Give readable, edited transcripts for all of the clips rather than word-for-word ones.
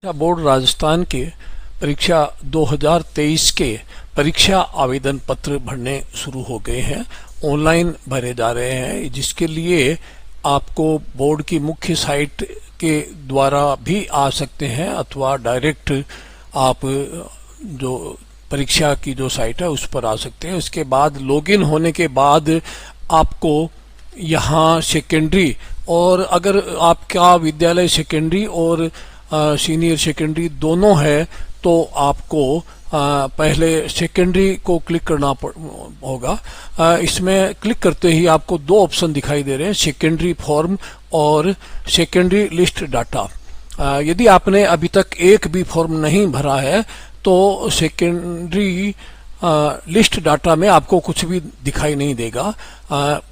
Board Rajasthan के परीक्षा 2023 के परीक्षा आवेदन पत्र भरने शुरू हो गए हैं। ऑनलाइन भरे जा रहे हैं, जिसके लिए आपको बोर्ड की मुख्य साइट के द्वारा भी आ सकते हैं अथवा डायरेक्ट आप जो परीक्षा की जो साइट है उस पर आ सकते हैं। उसके बाद लॉगिन होने के बाद आपको यहाँ सेकेंडरी, और अगर आपका विद्यालय सेकेंडरी और सीनियर सेकेंडरी दोनों है तो आपको पहले सेकेंडरी को क्लिक करना होगा। इसमें क्लिक करते ही आपको दो ऑप्शन दिखाई दे रहे हैं, सेकेंडरी फॉर्म और सेकेंडरी लिस्ट डाटा। यदि आपने अभी तक एक भी फॉर्म नहीं भरा है तो सेकेंडरी लिस्ट डाटा में आपको कुछ भी दिखाई नहीं देगा।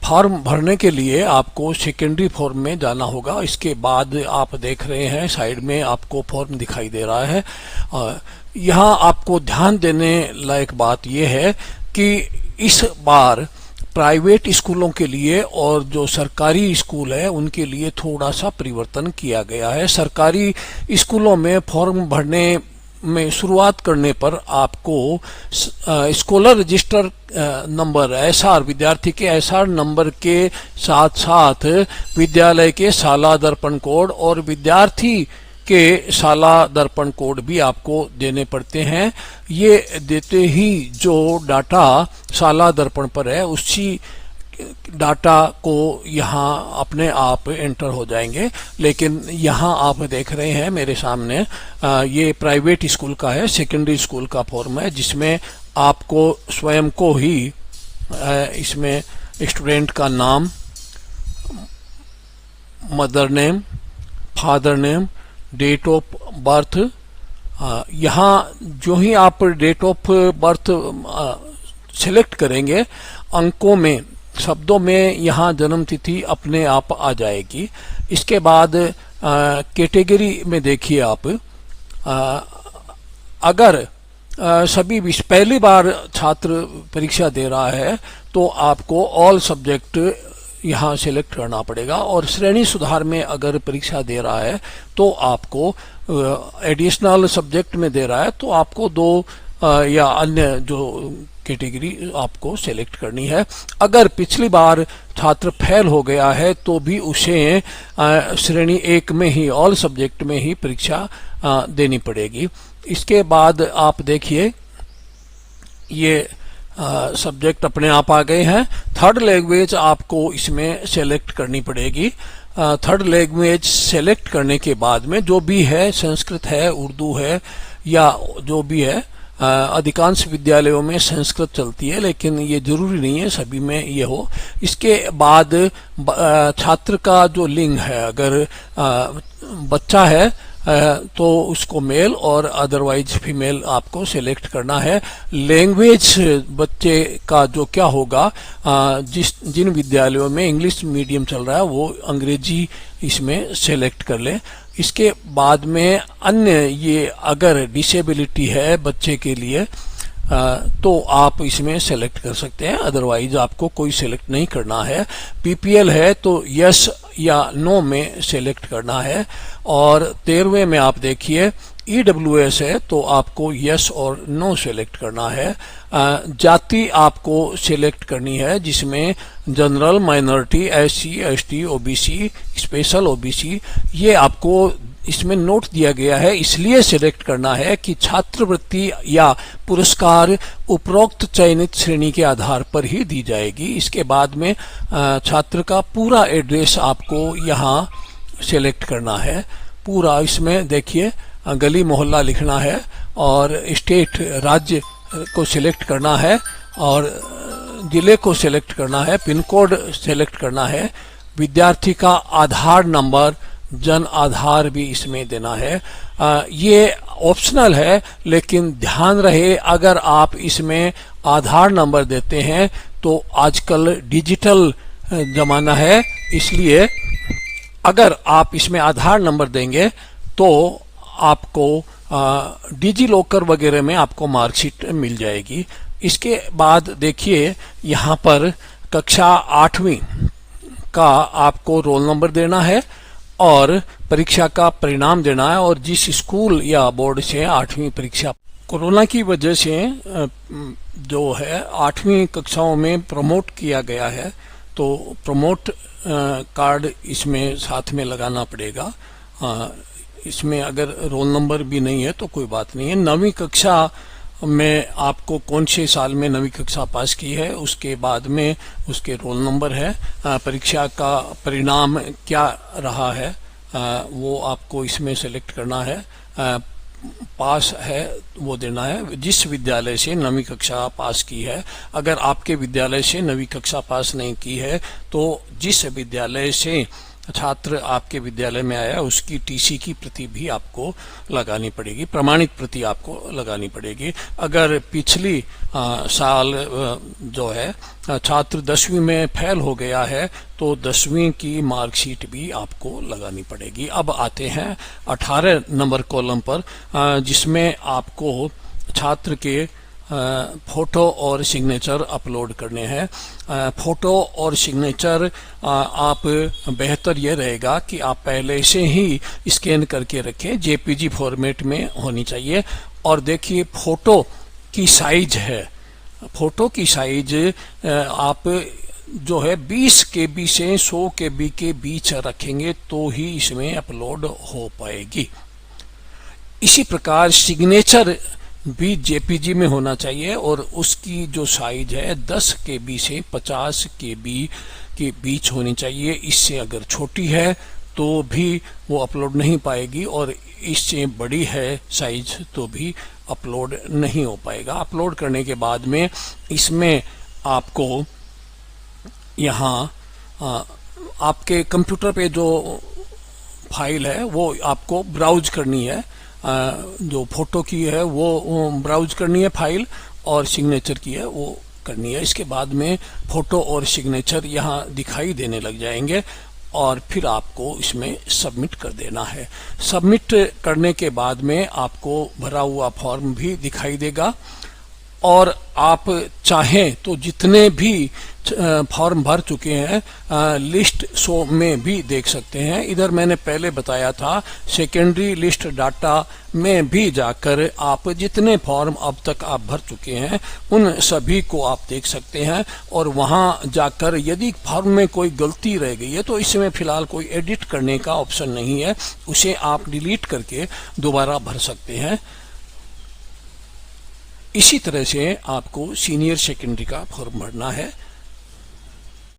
फॉर्म भरने के लिए आपको सेकेंडरी फॉर्म में जाना होगा। इसके बाद आप देख रहे हैं साइड में आपको फॉर्म दिखाई दे रहा है। यहाँ आपको ध्यान देने लायक बात यह है कि इस बार प्राइवेट स्कूलों के लिए और जो सरकारी स्कूल है उनके लिए थोड़ा सा परिवर्तन किया गया है। सरकारी स्कूलों में फॉर्म भरने में शुरुआत करने पर आपको स्कॉलर रजिस्टर नंबर एसआर, विद्यार्थी के एसआर नंबर के साथ साथ विद्यालय के शाला दर्पण कोड और विद्यार्थी के शाला दर्पण कोड भी आपको देने पड़ते हैं। ये देते ही जो डाटा शाला दर्पण पर है उसी डाटा को यहाँ अपने आप एंटर हो जाएंगे। लेकिन यहाँ आप देख रहे हैं मेरे सामने ये प्राइवेट स्कूल का है, सेकेंडरी स्कूल का फॉर्म है, जिसमें आपको स्वयं को ही इसमें स्टूडेंट का नाम, mother name, father name, date of birth, यहाँ जो ही आप डेट ऑफ बर्थ सिलेक्ट करेंगे अंकों में, शब्दों में यहाँ जन्म तिथि अपने आप आ जाएगी। इसके बाद कैटेगरी में देखिए आप, अगर सभी पहली बार छात्र परीक्षा दे रहा है तो आपको ऑल सब्जेक्ट यहाँ सिलेक्ट करना पड़ेगा, और श्रेणी सुधार में अगर परीक्षा दे रहा है तो आपको एडिशनल सब्जेक्ट में दे रहा है तो आपको दो या अन्य जो कैटेगरी आपको सेलेक्ट करनी है। अगर पिछली बार छात्र फेल हो गया है तो भी उसे श्रेणी 1 में ही, ऑल सब्जेक्ट में ही परीक्षा देनी पड़ेगी। इसके बाद आप देखिए ये सब्जेक्ट अपने आप आ गए हैं। थर्ड लैंग्वेज आपको इसमें सेलेक्ट करनी पड़ेगी। थर्ड लैंग्वेज सेलेक्ट करने के बाद में जो भी है, संस्कृत है, उर्दू है या जो भी है, अधिकांश विद्यालयों में संस्कृत चलती है लेकिन ये जरूरी नहीं है सभी में ये हो। इसके बाद छात्र का जो लिंग है, अगर बच्चा है तो उसको मेल और अदरवाइज फीमेल आपको सेलेक्ट करना है। लैंग्वेज बच्चे का जो क्या होगा, जिन विद्यालयों में इंग्लिश मीडियम चल रहा है वो अंग्रेजी इसमें सेलेक्ट कर ले। इसके बाद में अन्य, ये अगर डिसेबिलिटी है बच्चे के लिए तो आप इसमें सेलेक्ट कर सकते हैं, अदरवाइज आपको कोई सेलेक्ट नहीं करना है। पीपीएल है तो यस या नो में सेलेक्ट करना है। और 13वें में आप देखिए ईडब्ल्यूएस है तो आपको यस और नो सेलेक्ट करना है। जाति आपको सेलेक्ट करनी है, जिसमें general, minority, SC, ST, OBC, special OBC, ये आपको इसमें नोट दिया गया है। इसलिए सिलेक्ट करना है कि छात्रवृत्ति या पुरस्कार उपरोक्त चयनित श्रेणी के आधार पर ही दी जाएगी। इसके बाद में छात्र का पूरा एड्रेस आपको यहाँ सिलेक्ट करना है। पूरा इसमें देखिए गली मोहल्ला लिखना है और स्टेट, राज्य को सिलेक्ट करना है और जिले को सिलेक्ट करना है, पिन कोड सिलेक्ट करना है, विद्यार्थी का आधार नंबर, जन आधार भी इसमें देना है। ये ऑप्शनल है लेकिन ध्यान रहे अगर आप इसमें आधार नंबर देते हैं तो आजकल डिजिटल जमाना है, इसलिए अगर आप इसमें आधार नंबर देंगे तो आपको डिजी लॉकर वगैरह में आपको मार्कशीट मिल जाएगी। इसके बाद देखिए यहाँ पर कक्षा 8वीं का आपको रोल नंबर देना है और परीक्षा का परिणाम देना है। और जिस स्कूल या बोर्ड से 8वीं परीक्षा, कोरोना की वजह से जो है 8वीं कक्षाओं में प्रमोट किया गया है, तो प्रमोट कार्ड इसमें साथ में लगाना पड़ेगा। इसमें अगर रोल नंबर भी नहीं है तो कोई बात नहीं है। 9वीं कक्षा में आपको कौन से साल में 9वीं कक्षा पास की है, उसके बाद में उसके रोल नंबर है, परीक्षा का परिणाम क्या रहा है वो आपको इसमें सेलेक्ट करना है, पास है वो देना है। जिस विद्यालय से 9वीं कक्षा पास की है, अगर आपके विद्यालय से 9वीं कक्षा पास नहीं की है तो जिस विद्यालय से छात्र आपके विद्यालय में आया उसकी टीसी की प्रति भी आपको लगानी पड़ेगी, प्रमाणित प्रति आपको लगानी पड़ेगी। अगर पिछली साल जो है छात्र 10वीं में फेल हो गया है तो 10वीं की मार्कशीट भी आपको लगानी पड़ेगी। अब आते हैं 18 नंबर कॉलम पर, जिसमें आपको छात्र के फोटो और सिग्नेचर अपलोड करने हैं। फोटो और सिग्नेचर आप बेहतर ये रहेगा कि आप पहले से ही स्कैन करके रखें, जेपीजी फॉर्मेट में होनी चाहिए। और देखिए फोटो की साइज है, फोटो की साइज आप जो है 20 KB से 100 KB के बीच रखेंगे तो ही इसमें अपलोड हो पाएगी। इसी प्रकार सिग्नेचर भी जेपीजी में होना चाहिए और उसकी जो साइज है 10 KB से 50 KB के बीच होनी चाहिए। इससे अगर छोटी है तो भी वो अपलोड नहीं पाएगी और इससे बड़ी है साइज तो भी अपलोड नहीं हो पाएगा। अपलोड करने के बाद में इसमें आपको यहाँ आपके कंप्यूटर पे जो फाइल है वो आपको ब्राउज करनी है, जो फोटो की है वो ब्राउज करनी है फाइल, और सिग्नेचर की है वो करनी है। इसके बाद में फोटो और सिग्नेचर यहाँ दिखाई देने लग जाएंगे और फिर आपको इसमें सबमिट कर देना है। सबमिट करने के बाद में आपको भरा हुआ फॉर्म भी दिखाई देगा और आप चाहें तो जितने भी फॉर्म भर चुके हैं लिस्ट शो में भी देख सकते हैं। इधर मैंने पहले बताया था सेकेंडरी लिस्ट डाटा में भी जाकर आप जितने फॉर्म अब तक आप भर चुके हैं उन सभी को आप देख सकते हैं और वहां जाकर यदि फॉर्म में कोई गलती रह गई है तो इसमें फिलहाल कोई एडिट करने का ऑप्शन नहीं है, उसे आप डिलीट करके दोबारा भर सकते हैं। इसी तरह से आपको सीनियर सेकेंडरी का फॉर्म भरना है।